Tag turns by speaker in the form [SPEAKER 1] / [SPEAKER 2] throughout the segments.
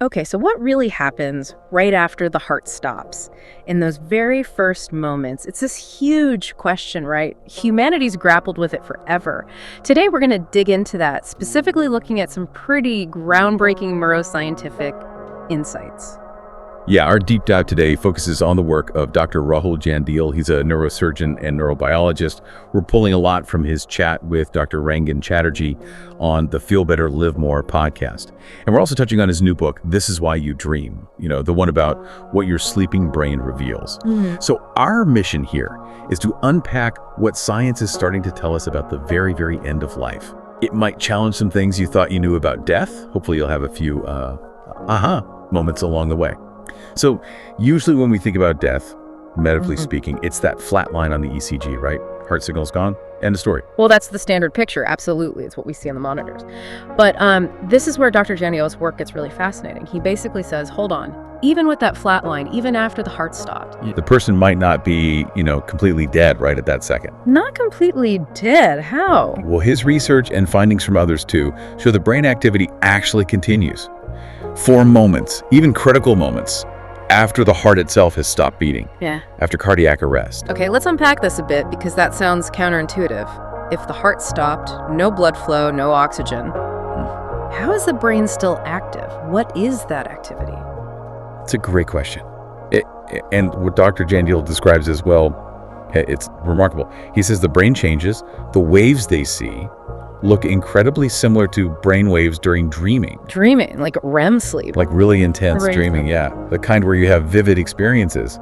[SPEAKER 1] Okay, so what really happens right after the heart stops? In those very first moments, it's this huge question, right? Humanity's grappled with it forever. Today, we're going to dig into that, specifically looking at some pretty groundbreaking neuroscientific insights.
[SPEAKER 2] Yeah, our deep dive today focuses on the work of Dr. Rahul Jandil. He's a neurosurgeon and neurobiologist. We're pulling a lot from his chat with Dr. Rangan Chatterjee on the Feel Better, Live More podcast. And we're also touching on his new book, This Is Why You Dream, the one about what your sleeping brain reveals. So our mission here is to unpack what science is starting to tell us about the very, very end of life. It might challenge some things you thought you knew about death. Hopefully you'll have a few aha moments along the way. So usually when we think about death, medically speaking, it's that flat line on the ECG, right? Heart signal's gone, end of story.
[SPEAKER 1] Well, that's the standard picture. Absolutely. It's what we see on the monitors. But this is where Dr. Jandil's work gets really fascinating. He basically says, hold on, even with that flat line, even after the heart stopped.
[SPEAKER 2] The person might not be, completely dead right at that second.
[SPEAKER 1] Not completely dead. How?
[SPEAKER 2] Well, his research and findings from others too show the brain activity actually continues for moments, even critical moments, after the heart itself has stopped beating.
[SPEAKER 1] Yeah.
[SPEAKER 2] After cardiac arrest.
[SPEAKER 1] Okay, let's unpack this a bit because that sounds counterintuitive. If the heart stopped, no blood flow, no oxygen, how is the brain still active? What is that activity?
[SPEAKER 2] It's a great question. And what Dr. Jandil describes as well, it's remarkable. He says the brain changes, the waves they see look incredibly similar to brain waves during dreaming.
[SPEAKER 1] Dreaming, like REM sleep.
[SPEAKER 2] Like really intense dreaming, yeah. The kind where you have vivid experiences.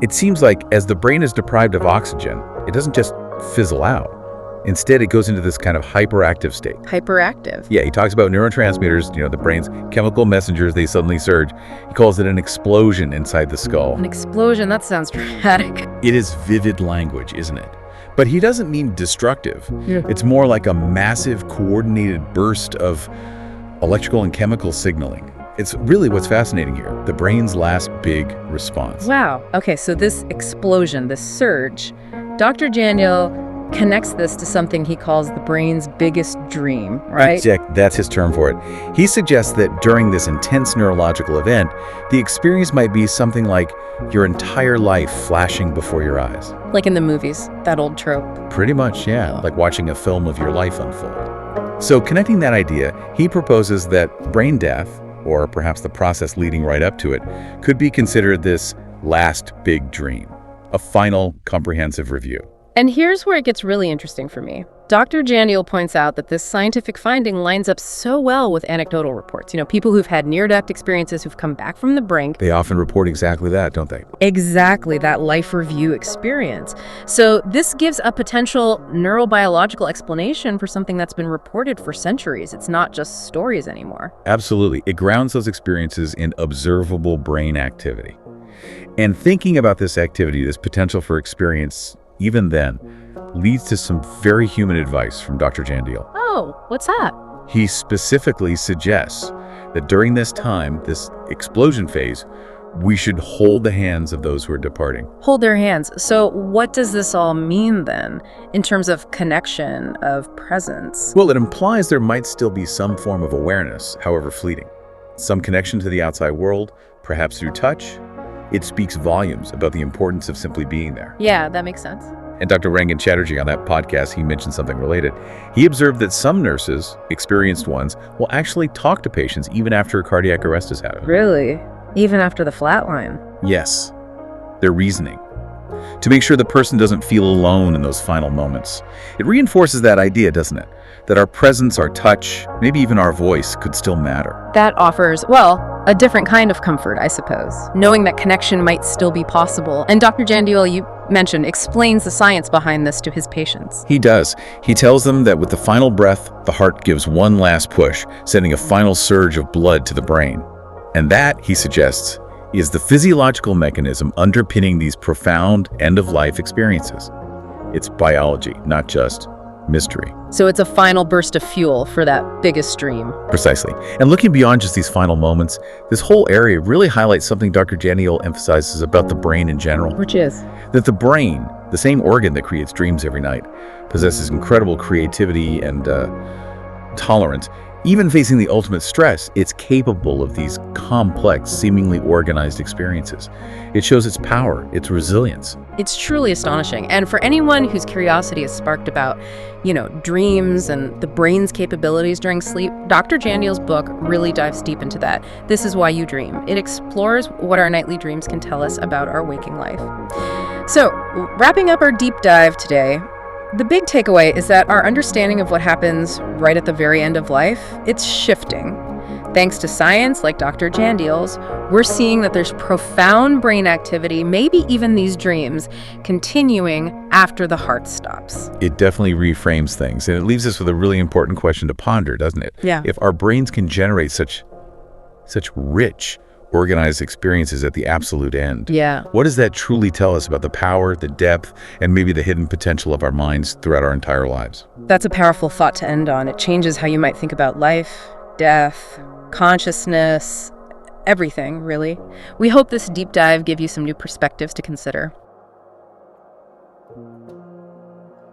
[SPEAKER 2] It seems like as the brain is deprived of oxygen, it doesn't just fizzle out. Instead, it goes into this kind of hyperactive state.
[SPEAKER 1] Hyperactive?
[SPEAKER 2] Yeah, he talks about neurotransmitters, the brain's chemical messengers, they suddenly surge. He calls it an explosion inside the skull.
[SPEAKER 1] An explosion? That sounds dramatic.
[SPEAKER 2] It is vivid language, isn't it? But he doesn't mean destructive.
[SPEAKER 1] Yeah.
[SPEAKER 2] It's more like a massive coordinated burst of electrical and chemical signaling. It's really what's fascinating here, the brain's last big response.
[SPEAKER 1] Wow. Okay, so this explosion, this surge, Dr. Jandil connects this to something he calls the brain's biggest dream, right?
[SPEAKER 2] That's his term for it. He suggests that during this intense neurological event, the experience might be something like your entire life flashing before your eyes.
[SPEAKER 1] Like in the movies, that old trope.
[SPEAKER 2] Pretty much, yeah, like watching a film of your life unfold. So connecting that idea, he proposes that brain death, or perhaps the process leading right up to it, could be considered this last big dream, a final comprehensive review.
[SPEAKER 1] And here's where it gets really interesting for me. Dr. Jandil points out that this scientific finding lines up so well with anecdotal reports. People who've had near-death experiences who've come back from the brink.
[SPEAKER 2] They often report exactly that, don't they?
[SPEAKER 1] Exactly, that life review experience. So this gives a potential neurobiological explanation for something that's been reported for centuries. It's not just stories anymore.
[SPEAKER 2] Absolutely. It grounds those experiences in observable brain activity. And thinking about this activity, this potential for experience, even then, leads to some very human advice from Dr. Jandil.
[SPEAKER 1] Oh, what's that?
[SPEAKER 2] He specifically suggests that during this time, this explosion phase, we should hold the hands of those who are departing.
[SPEAKER 1] Hold their hands. So what does this all mean then, in terms of connection, of presence?
[SPEAKER 2] Well, it implies there might still be some form of awareness, however fleeting. Some connection to the outside world, perhaps through touch. It speaks volumes about the importance of simply being there.
[SPEAKER 1] Yeah, that makes sense.
[SPEAKER 2] And Dr. Rangan Chatterjee, on that podcast, he mentioned something related. He observed that some nurses, experienced ones, will actually talk to patients even after a cardiac arrest has happened.
[SPEAKER 1] Really? Even after the flatline?
[SPEAKER 2] Yes. They're reasoning to make sure the person doesn't feel alone in those final moments. It reinforces that idea, doesn't it? That our presence, our touch, maybe even our voice could still matter.
[SPEAKER 1] That offers, well, a different kind of comfort, I suppose, knowing that connection might still be possible. And Dr. Jandil, you mentioned, explains the science behind this to his patients.
[SPEAKER 2] He does. He tells them that with the final breath, the heart gives one last push, sending a final surge of blood to the brain. And that, he suggests, is the physiological mechanism underpinning these profound end-of-life experiences. It's biology, not just mystery.
[SPEAKER 1] So it's a final burst of fuel for that biggest dream.
[SPEAKER 2] Precisely. And looking beyond just these final moments, this whole area really highlights something Dr. Jandil emphasizes about the brain in general.
[SPEAKER 1] Which is?
[SPEAKER 2] That the brain, the same organ that creates dreams every night, possesses incredible creativity and tolerance. Even facing the ultimate stress, it's capable of these complex, seemingly organized experiences. It shows its power, its resilience.
[SPEAKER 1] It's truly astonishing. And for anyone whose curiosity is sparked about, dreams and the brain's capabilities during sleep, Dr. Jandial's book really dives deep into that. This is Why You Dream. It explores what our nightly dreams can tell us about our waking life. So, wrapping up our deep dive today, the big takeaway is that our understanding of what happens right at the very end of life, it's shifting. Thanks to science like Dr. Jandial's, we're seeing that there's profound brain activity, maybe even these dreams, continuing after the heart stops.
[SPEAKER 2] It definitely reframes things, and it leaves us with a really important question to ponder, doesn't it?
[SPEAKER 1] Yeah.
[SPEAKER 2] If our brains can generate such rich, organized experiences at the absolute end, what does that truly tell us about the power, the depth, and maybe the hidden potential of our minds throughout our entire lives?
[SPEAKER 1] That's a powerful thought to end on. It changes how you might think about life, death, consciousness, everything, really. We hope this deep dive gave you some new perspectives to consider.